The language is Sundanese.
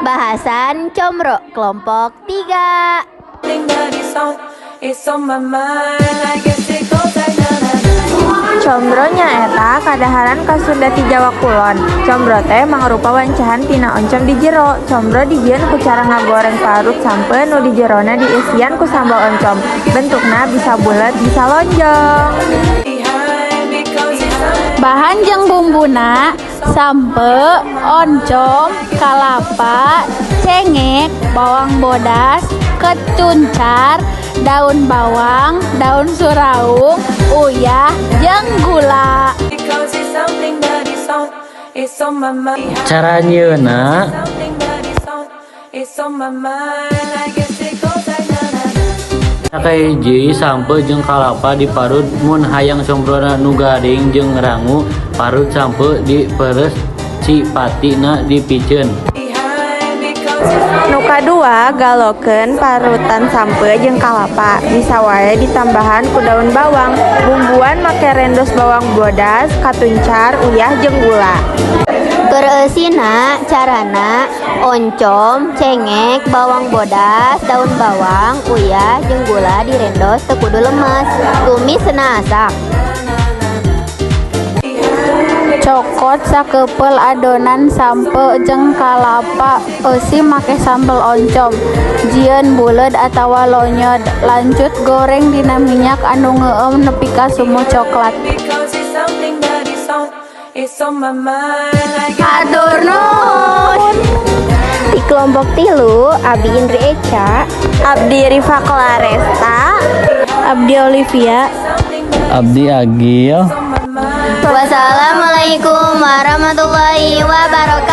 Bahasan Combro kelompok 3. Combro nyaeta kadaharan ka Sunda ti Jawa Kulon. Combro teh mangrupa wancahan tina oncom di jero. Combro dijieun ku cara ngagoreng parut sampeun nu di jerona diisian ku sambal oncom. Bentukna bisa bulat, bisa lonjong. Bahan jeung bumbuna sampe, oncom, kalapa, cengek, bawang bodas, kecuncar, daun bawang, daun suraung, uyah, jeung gula. Cara nyieunna sakahiji sampe jeung kalapa diparut mun hayang combrona nu garing jeung rangu parut sampe diperes cipatina dipiceun. Nu kadua galokeun parutan sampe jeung kalapa. Bisa wae ditambahan ku daun bawang. Bumbuan make rendos bawang bodas, katuncar, uyah jeung gula. Kereusina carana oncom, cengek, bawang bodas, daun bawang, uyah, jeung gula direndos teu kudu lemes. Tumis senasak. Cokot sakeupel adonan sampe jeung kalapa, eusi make sambal oncom, jieun buleud atawa lonyod. Lanjut goreng dina minyak anu ngeueum nepi ka sumuh coklat. Hatur nuhun. Di kelompok 3 Abi Indri Eca, Abdi Rifa Claresta, Abdi Olivia, Abdi Agil. wassalamualaikum warahmatullahi wabarakatuh.